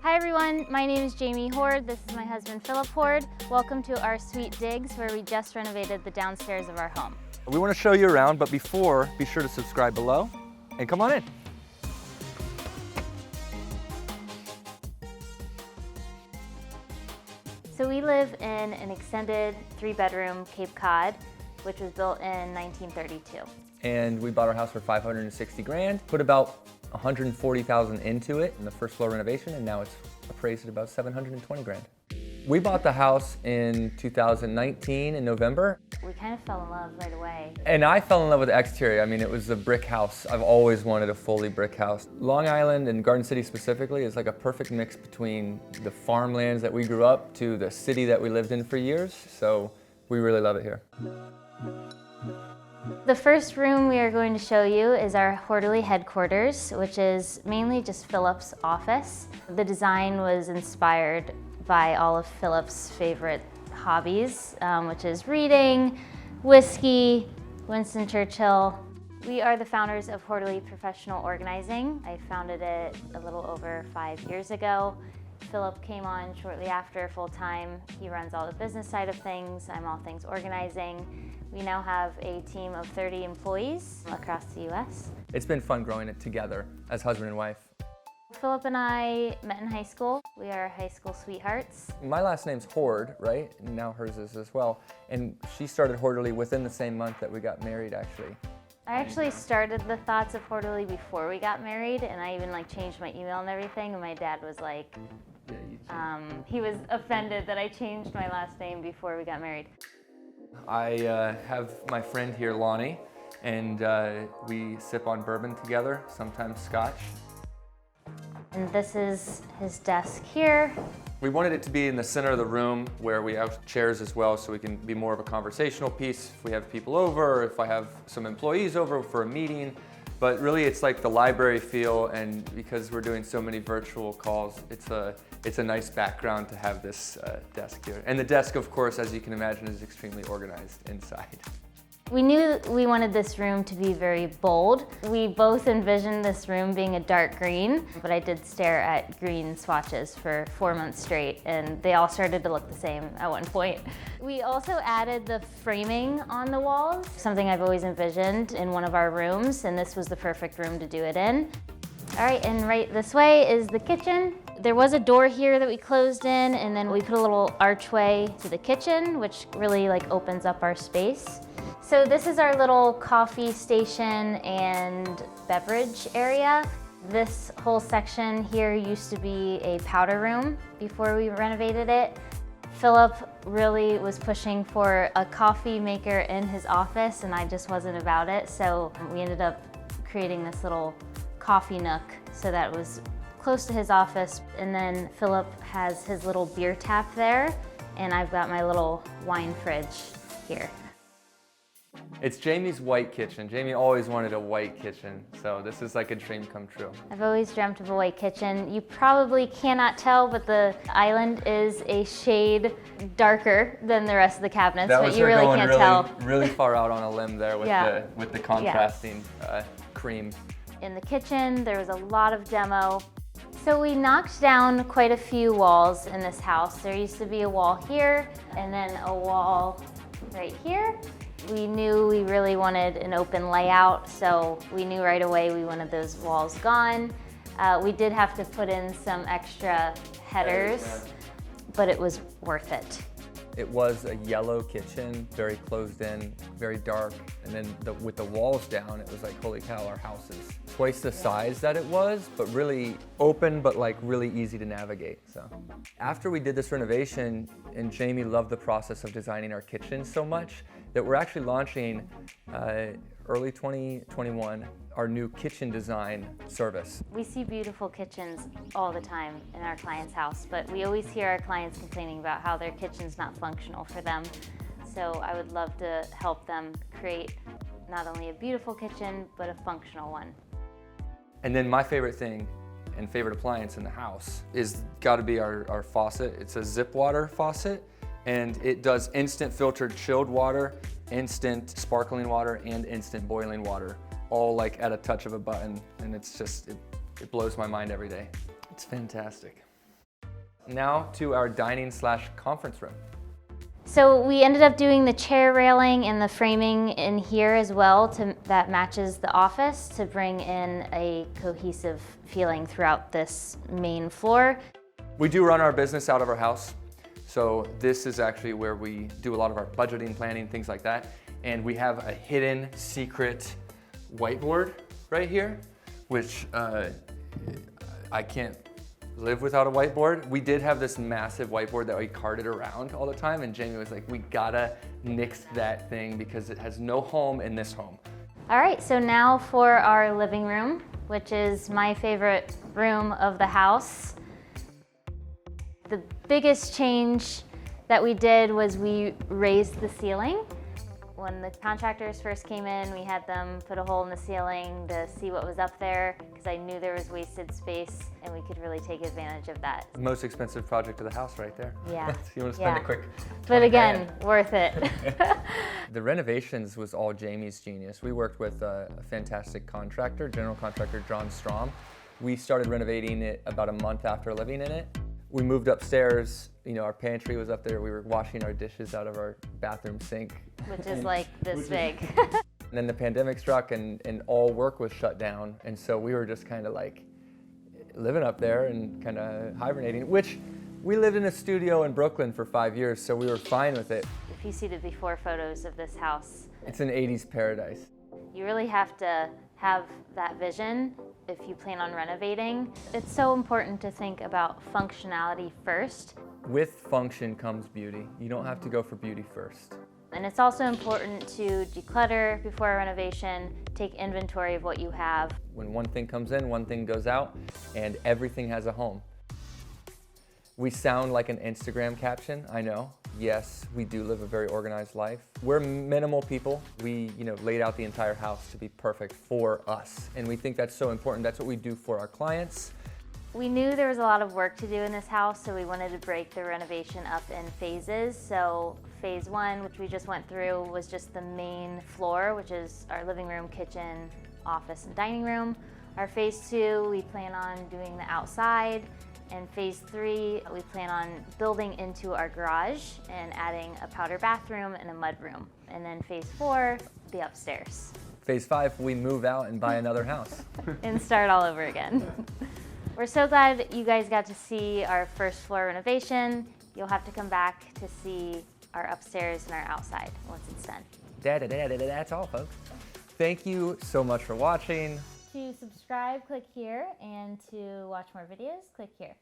Hi everyone, my name is Jamie Hord. This is my husband Filip Hord. Welcome to our Sweet Digs, where we just renovated the downstairs of our home. We want to show you around, but before, be sure to subscribe below and come on in. So we live in an extended 3-bedroom Cape Cod, which was built in 1932. And we bought our house for 560 grand, put about 140,000 into it in the first floor renovation, and now it's appraised at about 720 grand. We bought the house in 2019 in November. We kind of fell in love right away. And I fell in love with the exterior. I mean, it was a brick house. I've always wanted a fully brick house. Long Island and Garden City specifically is like a perfect mix between the farmlands that we grew up to the city that we lived in for years. So we really love it here. The first room we are going to show you is our Horderly headquarters, which is mainly just Filip's office. The design was inspired by all of Filip's favorite hobbies, which is reading, whiskey, Winston Churchill. We are the founders of Horderly Professional Organizing. I founded it a little over 5 years ago. Filip came on shortly after full-time. He runs all the business side of things. I'm all things organizing. We now have a team of 30 employees across the US. It's been fun growing it together as husband and wife. Filip and I met in high school. We are high school sweethearts. My last name's Hord, right? And now hers is as well. And she started Horderly within the same month that we got married, actually. I actually started the thoughts of Horderly before we got married, and I even changed my email and everything, and my dad was like, he was offended that I changed my last name before we got married. I have my friend here, Lonnie, and we sip on bourbon together, sometimes scotch. And this is his desk here. We wanted it to be in the center of the room where we have chairs as well, so we can be more of a conversational piece if we have people over, or if I have some employees over for a meeting. But really it's like the library feel, and because we're doing so many virtual calls, it's a nice background to have this desk here. And the desk, of course, as you can imagine, is extremely organized inside. We knew we wanted this room to be very bold. We both envisioned this room being a dark green, but I did stare at green swatches for 4 months straight, and they all started to look the same at one point. We also added the framing on the walls, something I've always envisioned in one of our rooms, and this was the perfect room to do it in. All right, and right this way is the kitchen. There was a door here that we closed in, and then we put a little archway to the kitchen, which really opens up our space. So this is our little coffee station and beverage area. This whole section here used to be a powder room before we renovated it. Filip really was pushing for a coffee maker in his office, and I just wasn't about it. So we ended up creating this little coffee nook so that it was close to his office. And then Filip has his little beer tap there, and I've got my little wine fridge here. It's Jamie's white kitchen. Jamie always wanted a white kitchen, so this is like a dream come true. I've always dreamt of a white kitchen. You probably cannot tell, but the island is a shade darker than the rest of the cabinets, but you really can't tell. Really far out on a limb there with the contrasting cream. In the kitchen, there was a lot of demo. So we knocked down quite a few walls in this house. There used to be a wall here, and then a wall right here. We knew we really wanted an open layout, so we knew right away we wanted those walls gone. We did have to put in some extra headers, but it was worth it. It was a yellow kitchen, very closed in, very dark, and then with the walls down, it was like, holy cow, our house is twice the size that it was, but really open, but really easy to navigate. So after we did this renovation, and Jamie loved the process of designing our kitchen so much, that we're actually launching early 2021 our new kitchen design service. We see beautiful kitchens all the time in our client's house, but we always hear our clients complaining about how their kitchen's not functional for them. So I would love to help them create not only a beautiful kitchen, but a functional one. And then my favorite thing and favorite appliance in the house is gotta be our faucet. It's a zip water faucet, and it does instant filtered chilled water, instant sparkling water, and instant boiling water, all at a touch of a button. And it's just, it blows my mind every day. It's fantastic. Now to our dining/conference room. So we ended up doing the chair railing and the framing in here as well that matches the office to bring in a cohesive feeling throughout this main floor. We do run our business out of our house. So this is actually where we do a lot of our budgeting, planning, things like that. And we have a hidden secret whiteboard right here, which I can't live without a whiteboard. We did have this massive whiteboard that we carted around all the time, and Jamie was like, we gotta nix that thing because it has no home in this home. All right, so now for our living room, which is my favorite room of the house. The biggest change that we did was we raised the ceiling. When the contractors first came in, we had them put a hole in the ceiling to see what was up there because I knew there was wasted space and we could really take advantage of that. The most expensive project of the house right there. Yeah. You want to spend a quick But again, $20,000. worth it. The renovations was all Jamie's genius. We worked with a fantastic contractor, general contractor John Strom. We started renovating it about a month after living in it. We moved upstairs, you know, our pantry was up there. We were washing our dishes out of our bathroom sink. Which is like this big. And then the pandemic struck and all work was shut down. And so we were just kind of like living up there and kind of hibernating, which we lived in a studio in Brooklyn for 5 years, so we were fine with it. If you see the before photos of this house, It's an 80s paradise. you really have to have that vision if you plan on renovating. It's so important to think about functionality first. With function comes beauty. You don't have to go for beauty first. And it's also important to declutter before a renovation, take inventory of what you have. When one thing comes in, one thing goes out, and everything has a home. We sound like an Instagram caption, I know. Yes, we do live a very organized life. We're minimal people. We, laid out the entire house to be perfect for us. And we think that's so important. That's what we do for our clients. We knew there was a lot of work to do in this house, so we wanted to break the renovation up in phases. So phase 1, which we just went through, was just the main floor, which is our living room, kitchen, office, and dining room. Our phase 2, we plan on doing the outside. And phase 3, we plan on building into our garage and adding a powder bathroom and a mud room. And then phase 4, the upstairs. Phase 5, we move out and buy another house. And start all over again. We're so glad that you guys got to see our first floor renovation. You'll have to come back to see our upstairs and our outside once it's done. That's all, folks. Thank you so much for watching. To subscribe, click here, and to watch more videos, click here.